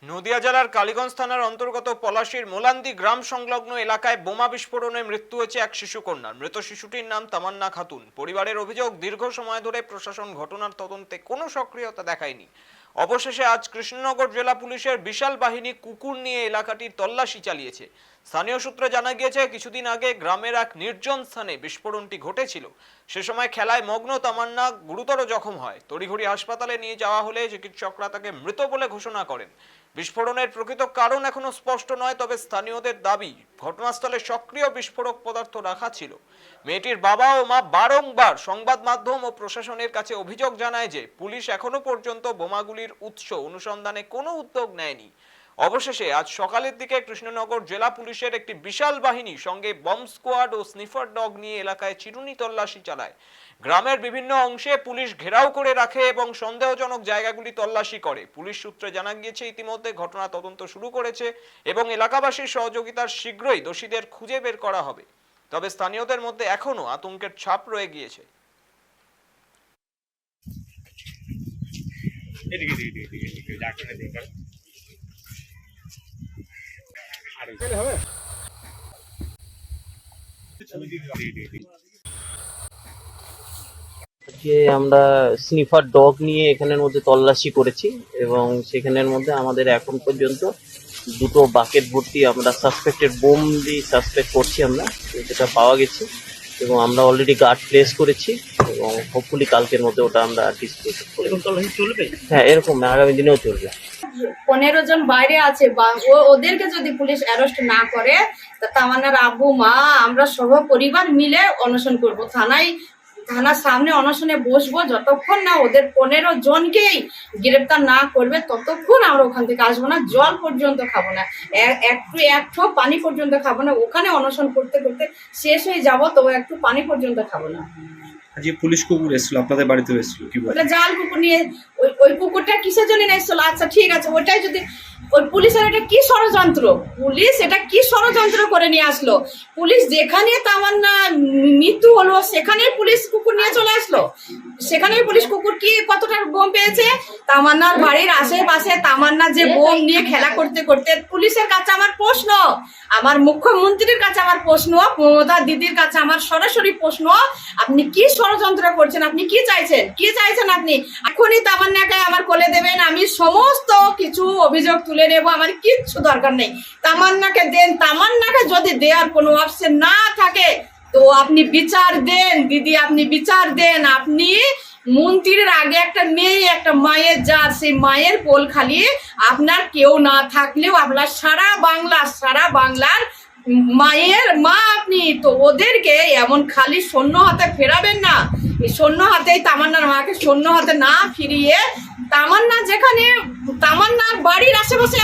নদিয়া জেলার কালীগঞ্জ থানার অন্তর্গত পলাশীর মোলান্দি গ্রাম সংলগ্ন এলাকায় বোমা বিস্ফোরণে মৃত্যু হয়েছে এক শিশুকন্যার। মৃত শিশুটির নাম তামান্না খাতুন। পরিবারের অভিযোগ, দীর্ঘ সময় ধরে প্রশাসন ঘটনার তদন্তে কোনো সক্রিয়তা দেখায়নি। অবশেষে আজ কৃষ্ণনগর জেলা পুলিশের বিশাল বাহিনী কুকুর নিয়ে এলাকাটির তল্লাশি চালিয়েছে। স্থানীয় সূত্রে জানা গিয়েছে, কিছুদিন আগে গ্রামের এক নির্জন স্থানে বিস্ফোরণটি ঘটেছিল। সে সময় খেলায় মগ্ন তামান্না গুরুতর জখম হয়। তড়িঘড়ি হাসপাতালে নিয়ে যাওয়া হলে চিকিৎসকরা তাকে মৃত বলে ঘোষণা করেন। বিস্ফোরণের প্রকৃত কারণ এখনো স্পষ্ট নয়, তবে স্থানীয়দের দাবি ঘটনাস্থলে সক্রিয় বিস্ফোরক পদার্থ রাখা ছিল। মেয়েটির বাবা ও মা বারংবার সংবাদ মাধ্যম ও প্রশাসনের কাছে অভিযোগ জানায় যে পুলিশ এখনো পর্যন্ত বোমাগুলির উৎস অনুসন্ধানে কোনো উদ্যোগ নেয়নি। অবশেষে আজ সকালের দিকে কৃষ্ণনগর জেলা পুলিশের একটি বিশাল বাহিনী সঙ্গে বম্ব স্কোয়াড ও স্নিফার ডগ নিয়ে এলাকায় চিরুনি তল্লাশি চালায়। গ্রামের বিভিন্ন অংশে পুলিশ ঘেরাও করে রাখে এবং সন্দেহজনক জায়গাগুলি তল্লাশি করে। পুলিশ সূত্রে জানা গিয়েছে, ইতিমধ্যে ঘটনা তদন্ত শুরু করেছে এবং এলাকাবাসীর সহযোগিতার শীঘ্রই দোষীদের খুঁজে বের করা হবে। তবে স্থানীয়দের মধ্যে এখনো আতঙ্কের ছাপ রয়ে গিয়েছে। যে আমরা স্নিফার ডগ নিয়ে এখানের মধ্যে তল্লাশি করেছি এবং সেখানের মধ্যে আমাদের এখন পর্যন্ত দুটো বাকেট ভর্তি আমরা সাসপেক্টেড বোম দিয়ে সাসপেক্ট করছি আমরা, যেটা পাওয়া গেছে এবং আমরা অলরেডি গার্ড প্লেস করেছি এবং হোপফুলি কালকের মধ্যে ওটা আমরা ডিসপ্লে করব। চলবে? হ্যাঁ, এরকম আগামী দিনেও চলবে। 15 জন বাইরে আছে, ওদেরকে যদি পুলিশ অ্যারেস্ট না করে, তামান্নার আব্বু মা আমরা সহ পরিবার মিলে অনশন করব। থানার সামনে অনশনে বসবো যতক্ষণ না ওদের 15 জনকেই গ্রেপ্তার না করবে, ততক্ষণ আমরা ওখান থেকে আসবো না। জল পর্যন্ত খাবো না, একটু পানি পর্যন্ত খাবো না। ওখানে অনশন করতে করতে শেষ হয়ে যাবো, তবে একটু পানি পর্যন্ত খাবো না। যে পুলিশ কুকুর এসেছিল আপনাদের বাড়িতে এসেছিল, কি বলে? জাল কুকুর নিয়ে ওই কুকুরটা কিসের জন্য এসেছিল? আচ্ছা ঠিক আছে, ওটাই যদি ওই পুলিশের এটা কি ষড়যন্ত্র, পুলিশ এটা কি ষড়যন্ত্র করে নিয়ে আসলো? পুলিশ যেখানে তামান্না মৃত্যু হলো সেখানে পুলিশ কুকুর নিয়ে চলে আসলো। সেখানে পুলিশ কুকুর কি কতটা বোম পেয়েছে? তামান্নার বাড়ির আশেপাশে তামান্না যে বোম নিয়ে খেলা করতে করতে, পুলিশের কাছে আমার প্রশ্ন, আমার মুখ্যমন্ত্রীর কাছে আমার প্রশ্ন, মমতা দিদির কাছে আমার সরাসরি প্রশ্ন, আপনি কি ষড়যন্ত্র করছেন? আপনি কি চাইছেন? আপনি এখনই তামান্নাকে আমার কোলে দেবেন, আমি সমস্ত কিছু অভিযোগ তুলে নেব, আমার কিচ্ছু দরকার নেই। তামান্নাকে দেন। তামান্নাকে যদি দেওয়ার কোনো অপশন না থাকে তো আপনি বিচার দেন দিদি, আপনি বিচার দেন। আপনি মন্ত্রীর আগে একটা মেয়ে, একটা মায়ের জাত, সেই মায়ের কোল খালি আপনার কেউ না থাকলেও আপনার সারা বাংলার মায়ের মা আপনি, তো ওদেরকে এমন খালি শূন্য হাতে ফেরাবেন না। এই শূন্য হাতেই তামান্নার মাকে শূন্য হাতে না ফিরিয়ে, তামান্নার বাড়ির আশেপাশে